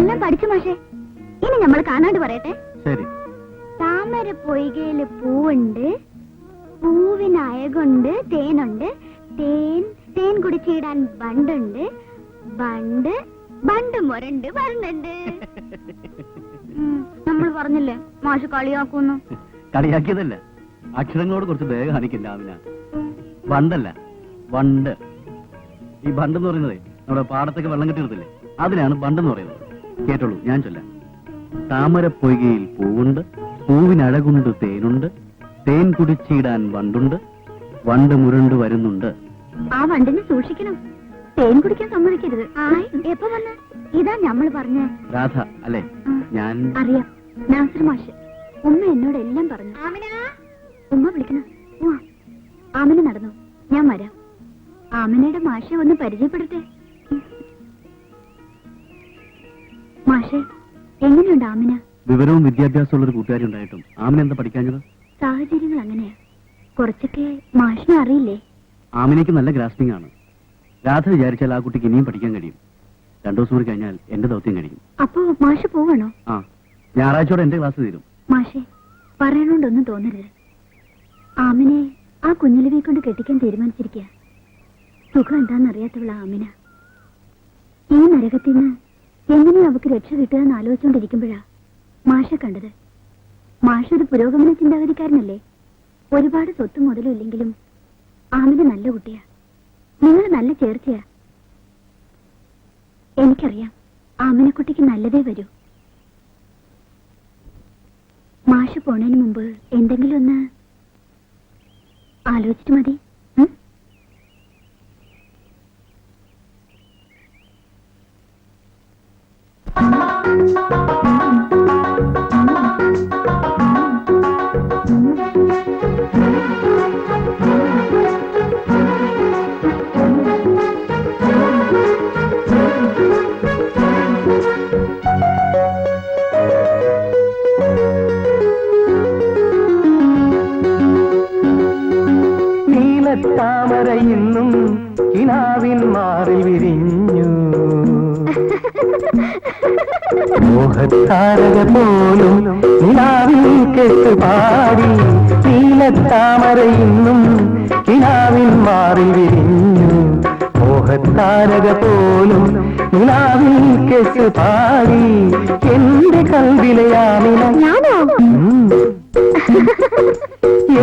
എല്ലാം പഠിച്ചു മാഷേ. ഇനി നമ്മൾ കാണാണ്ട് പറയട്ടെ. ശരി. താമര പൊയ്കയില് പൂവുണ്ട്, പൂവിന് അഴകുണ്ട്, തേനുണ്ട്, തേൻ കുടിച്ചിടാൻ ബണ്ടുണ്ട്, ബണ്ട് മുരണ്ട് വരണുണ്ട്. നമ്മൾ പറഞ്ഞില്ലേ മാഷ് കളിയാക്കുന്നു. കളിയാക്കിയതല്ല, അക്ഷരങ്ങളോട് കുറച്ച് വേഗം കാണിക്കില്ല ആമിന. ബണ്ടല്ല, വണ്ട്. ഈ ബണ്ടെന്ന് പറയുന്നത് നമ്മുടെ പാടത്തൊക്കെ വെള്ളം കെട്ടിയിടത്തില്ലേ, അതിനാണ് ബണ്ടെന്ന് പറയുന്നത്. കേട്ടോളൂ, ഞാൻ ചൊല്ലാം. താമര പൊയ്കയിൽ പൂവുണ്ട്, പൂവിനഴകുണ്ട്, തേനുണ്ട്, തേൻ കുടിച്ചിടാൻ വണ്ടുണ്ട്, വണ്ട് മുരണ്ട് വരുന്നുണ്ട്. ആ വണ്ടിനെ സൂക്ഷിക്കണം, തേൻ കുടിക്കാൻ സമ്മതിക്കരുത്. എപ്പോ വന്ന്? ഇതാ നമ്മൾ പറഞ്ഞ രാധ അല്ലേ? ഞാൻ അറിയാം, നാസർ മാഷ്. ഉമ്മ എന്നോട് എല്ലാം പറഞ്ഞു. ഉമ്മ വിളിക്കണം. ആമിന നടന്നു, ഞാൻ വരാം. ആമിനയുടെ മാഷെ ഒന്ന് പരിചയപ്പെടട്ടെ. മാഷെ, എങ്ങനെയുണ്ട് ആമിന? വിവരവും വിദ്യാഭ്യാസമുള്ള ഒരു കൂട്ടുകാരി ഉണ്ടായിട്ടും ആമിന എന്താ പഠിക്കാഞ്ഞത്? സാഹചര്യങ്ങൾ അങ്ങനെയാ. കുറച്ചൊക്കെ മാഷിനെ അറിയില്ലേ? ആമിനയ്ക്ക് നല്ല ഗ്രാസ്പിംഗ് ആണ്. രാധ വിചാരിച്ചാൽ ആ കുട്ടിക്ക് ഇനിയും പഠിക്കാൻ കഴിയും. 2 ദിവസം കൂടി കഴിഞ്ഞാൽ എന്റെ ദൗത്യം കഴിയും. അപ്പോ മാഷ് പോവാണോ? ആ, ഞായറാഴ്ചയോടെ എന്റെ ക്ലാസ് തീരും. മാഷെ, പറയണോണ്ടൊന്നും തോന്നരുത്. ആമിനെ ആ കുഞ്ഞിലവയെ കൊണ്ട് കെട്ടിക്കാൻ തീരുമാനിച്ചിരിക്കുക. സുഖം എന്താണെന്നറിയാത്തവളാ ആമിന. ഈ നരകത്തിൽ നിന്ന് എങ്ങനെയാ അവക്ക് രക്ഷ കിട്ടുക എന്ന് ആലോചിച്ചുകൊണ്ടിരിക്കുമ്പോഴാ മാഷെ കണ്ടത്. മാഷ് ഒരു പുരോഗമന ചിന്താഗതിക്കാരനല്ലേ? ഒരുപാട് സ്വത്തും മുതലും ഇല്ലെങ്കിലും ആമിന നല്ല കുട്ടിയാ. നിങ്ങൾ നല്ല ചേർച്ചയാ. എനിക്കറിയാം ആമിനക്കുട്ടിക്ക് നല്ലതേ വരൂ. മാഷ് പോണതിന് മുമ്പ് എന്തെങ്കിലും ഒന്ന് ആലോചിച്ചിട്ട് മതി. താമര ഇന്നും കിനാവിൻ മാറി വിരിഞ്ഞു, മോഹത്താരക പോലും നിലാവിൽ കെട്ടുപാടി. നീലത്താമര ഇന്നും കിനാവിൻ മാറി വിരിഞ്ഞു, മോഹത്താരക പോലും നിലാവിൽ കെട്ടുപാടി. എന്റെ കൽവിലയാമിന,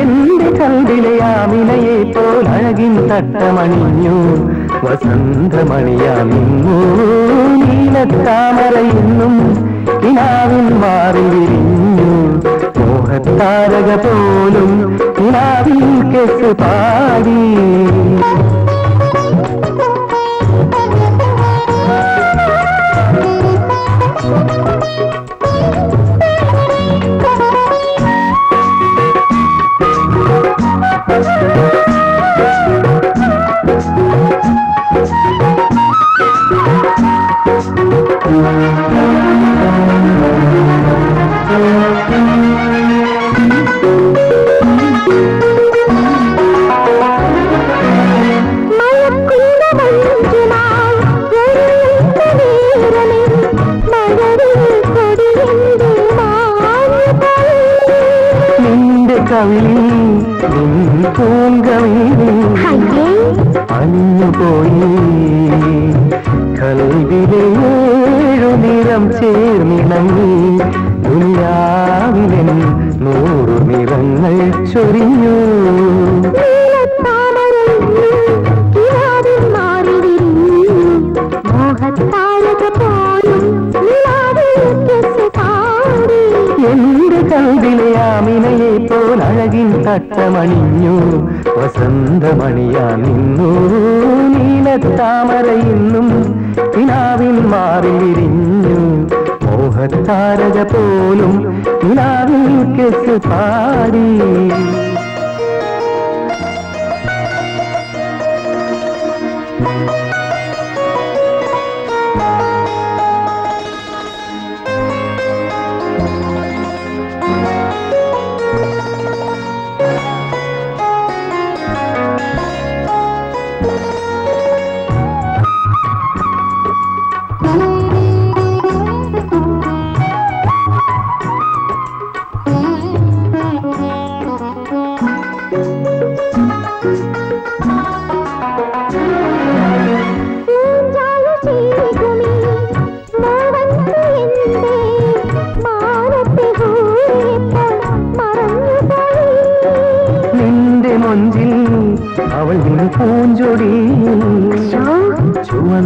എന്റെ കൽവിലയാമിനയെ പോൽ അഴകിൻ തട്ടമണിഞ്ഞു, വസന്തമണിയാമിന്നു. നീലത്താമര ഇന്നും കിനാവിൻ മാറി വിരിഞ്ഞു, മോഹത്താരക പോലും കിനാവിൽ കെട്ടുപാടി. അലിഞ്ഞുപോയി കൽവിലേഴു നിറം ചേർന്നിണങ്ങി, ദുനിയാവിലെ 100 നിറങ്ങൾ ചൊരിഞ്ഞു. എന്റെ കൽവിലെ ആമിനയെ പോൽ അഴകിൻ തട്ടമണിഞ്ഞു, വസന്തമണിയാ നിന്നു. നീലത്താമര ഇന്നും കിനാവിൻ മാറി വിരിഞ്ഞു, മോഹത്താരക പോലും കിനാവിൽ കെട്ടുപാടി.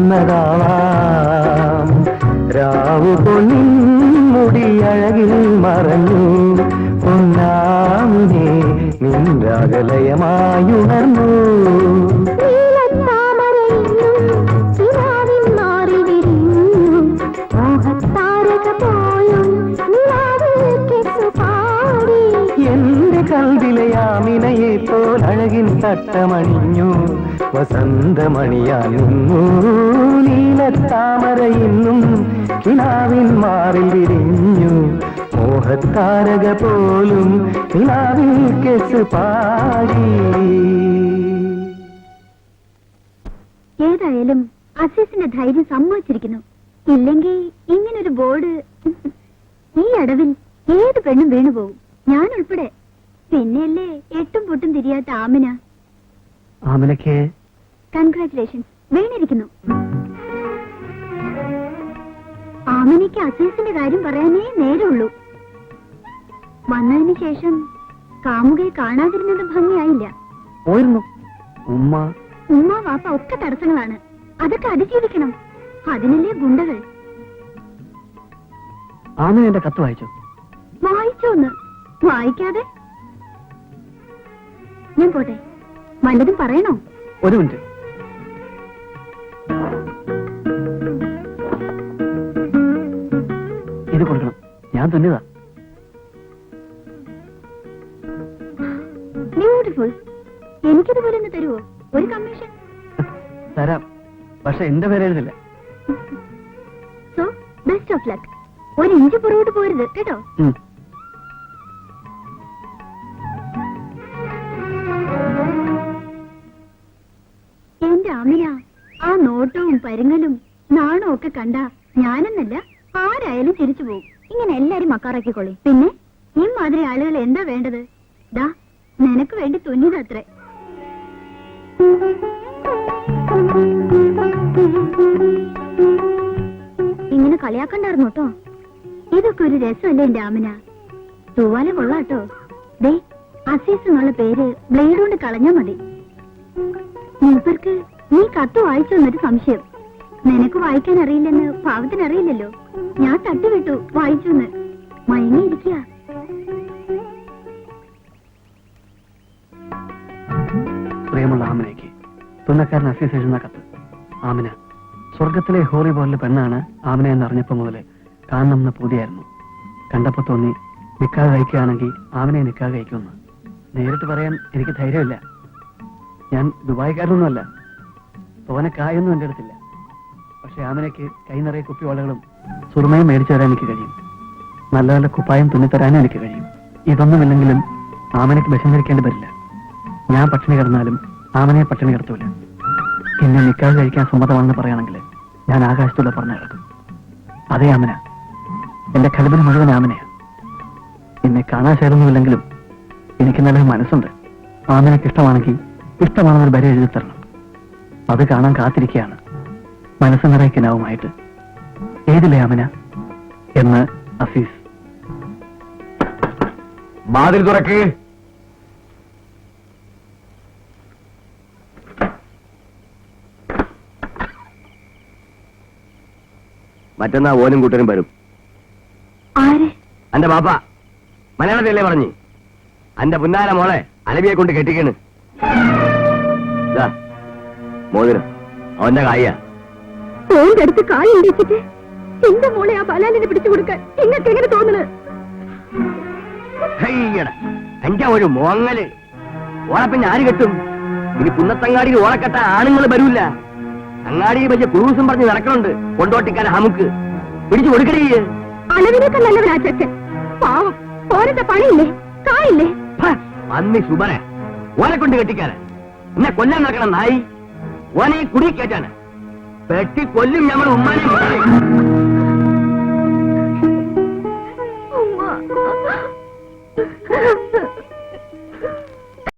വന്നതാവാം. രാവു പൊന്നിൻമുടി അഴകിൽ മറഞ്ഞു പൊന്നാമിനെ നിൻരാഗലയമായുണർന്നു. എന്റെ കൽവിലെ ആമിനയെ പോൽ അഴകിൻ തട്ടമണിഞ്ഞു വസന്തമണിയാൽ നിന്നു. നീലത്താമര ഇന്നും കിനാവിൻ മാറിൽ വിരിഞ്ഞു. മോഹത്താരക പോലും കിനാവിൽ കെസ് പാടി. ഏതായാലും അസീസിന്റെ ധൈര്യം സമ്മതിച്ചിരിക്കുന്നു. ഇല്ലെങ്കിൽ ഇങ്ങനൊരു ബോർഡ് ഈ അടവിൽ ഏത് പെണ്ണും വീണുപോകും, ഞാൻ ഉൾപ്പെടെ. പിന്നെയല്ലേ എട്ടും പൊട്ടും തിരിയാത്ത ആമിന. ആമിനക്ക് കൺഗ്രാറ്റുലേഷൻസ്, വീണിരിക്കുന്നു. ആമിനയ്ക്ക് അസീസിന്റെ കാര്യം പറയാനേ നേരമുള്ളൂ. വന്നതിന് ശേഷം കാമുകയെ കാണാതിരുന്നത് ഭംഗിയായില്ല. പോയിരുന്നു. ഉമ്മ വാപ്പ ഒക്കെ തടസ്സങ്ങളാണ്. അതൊക്കെ അതിജീവിക്കണം. അതിനല്ലേ ഗുണ്ടകൾ. ആമിന എന്റെ കത്ത് വായിച്ചു. വായിച്ചോന്ന്? വായിക്കാതെ ഞാൻ പോട്ടെ. വല്ലതും പറയണോ? ഒരു മിനിറ്റ്. ഇത് കൊടുക്കണം, ഞാൻ തുന്നിയതാ. ബ്യൂട്ടിഫുൾ. എനിക്കിതുപോലെ ഒന്ന് തരുവോ? ഒരു കമ്മീഷൻ തരാം, പക്ഷെ എന്റെ പേര് എഴുതില്ല. So best of luck. ഒരു ഇഞ്ച് പുറകോട്ട് പോരുത് കേട്ടോ. എന്റെ ആമിന, ആ നോട്ടവും പരുങ്ങലും നാണവും ഒക്കെ കണ്ട ഞാനെന്നല്ല ആരായാലും ചിരിച്ചു പോകും. ഇങ്ങനെ എല്ലാരും മക്കാറാക്കിക്കൊള്ളി. പിന്നെ ഈ മാതിരി ആളുകൾ എന്താ വേണ്ടത്? ദാ നിനക്ക് വേണ്ടി തുന്നിയതത്രേ. ഇങ്ങനെ കളിയാക്കണ്ടായിരുന്നു കേട്ടോ. ഇതൊക്കെ ഒരു രസമല്ലേ എന്റെ ആമിന? തൂവാല കൊള്ളാട്ടോ. ദേ അസീസ് എന്നുള്ള പേര് ബ്ലേഡ് കൊണ്ട് കളഞ്ഞാ മതി. മൂപ്പർക്ക് നീ കത്ത് വായിച്ചു എന്നൊരു സംശയം. നിനക്ക് വായിക്കാൻ അറിയില്ലെന്ന് പാവത്തിനറിയില്ലല്ലോ. ഞാൻ തട്ടുവിട്ടു വായിച്ചെന്ന്. മയങ്ങിയിരിക്കുക. പ്രിയമുള്ള ആമിനയ്ക്ക് തുന്നക്കാരൻ അസീസ് എഴുതുന്ന കത്ത്. ആമിന, സ്വർഗത്തിലെ ഹോറി പോലുള്ള പെണ്ണാണ് ആമിന എന്നറിഞ്ഞപ്പോ മുതല് കാണണമെന്ന് പൂതിയായിരുന്നു. കണ്ടപ്പോ തോന്നി നിക്കാഹ് കഴിക്കുകയാണെങ്കിൽ ആമിനെ നിക്കാഹ് കഴിക്കുമെന്ന്. നേരിട്ട് പറയാൻ എനിക്ക് ധൈര്യമില്ല. ഞാൻ ദുബായിക്കാരനൊന്നുമല്ല, തോനക്കായൊന്നും എന്റെ അടുത്തില്ല. പക്ഷെ ആമിനയ്ക്ക് കൈ നിറയെ കുപ്പിവളകളും സുറുമയും മേടിച്ചു തരാൻ എനിക്ക് കഴിയും. നല്ല നല്ല കുപ്പായം തുന്നിത്തരാനും എനിക്ക് കഴിയും. ഇതൊന്നുമില്ലെങ്കിലും ആമിനയ്ക്ക് വിശന്നിരിക്കേണ്ടി വരില്ല. ഞാൻ പട്ടിണി കിടന്നാലും ആമിനയെ പട്ടിണി കിടത്തൂല. എന്നെ നിക്കാഹ് കഴിക്കാൻ സമ്മതമാണെന്ന് പറയുകയാണെങ്കിൽ ഞാൻ ആകാശത്തൂടെ പറഞ്ഞു കിടക്കും. അതേ ആമിന, എന്റെ കൽബിന് മുഴുവൻ ആമിനയാ. എന്നെ കാണാൻ ചേർന്നുമില്ലെങ്കിലും എനിക്ക് നല്ലൊരു മനസ്സുണ്ട്. ആമിനയ്ക്ക് ഇഷ്ടമാണെങ്കിൽ ഇഷ്ടമാണെന്നൊരു വരി എഴുതി തരണം. അത് കാണാൻ കാത്തിരിക്കുകയാണ് മനസ്സ് നിറയ്ക്കനാവുമായിട്ട്. ഏതില്ലേ ആമിന എന്ന് അസീസ്. വാതിൽ തുറക്ക്. മറ്റന്നാ ഓനും കൂട്ടരും വരും. ആര്? അന്റെ ബാപ്പ മലയാളത്തിലല്ലേ പറഞ്ഞു. അന്റെ പുന്നാര മോളെ അലവിയെ കൊണ്ട് കെട്ടിക്കണ്. മോതിരം അവന്റെ കായ. ഫോണിന്റെ അടുത്ത് കായ് ഇടിച്ചിട്ട് എന്റെ മോളെ ആ ബലാലിനെ പിടിച്ചു കൊടുക്കാൻ നിങ്ങൾക്ക് എങ്ങനെ തോന്നുന്നത്? എന്റെ ഒരു മോങ്ങല്. ഓളപ്പിന്നെ ആര് കെട്ടും? ഇനി കുന്നത്തങ്ങാടിയിൽ ഓളക്കെട്ട ആണുങ്ങൾ വരൂല്ല. അങ്ങാടിയിൽ വലിയ ക്രൂസും പറഞ്ഞ് നടക്കണുണ്ട് കൊണ്ടോട്ടിക്കാര ഹമുക്ക്. പിടിച്ചു കൊടുക്കണേ. അളവിനൊക്കെ നല്ലവനാ ചക്കൻ. പാവം, ഓരത്തെ പണിയില്ലേ, കായില്ലേ? അന്നി സുബനെ ഓനെ കൊണ്ട് കെട്ടിക്കാന് എന്നെ കൊല്ലാൻ നടക്കണം നായി. ഓനെ കുടി കയറ്റാന് പെട്ടി കൊല്ലും ഞമ്മൾ ഉമ്മാനെ.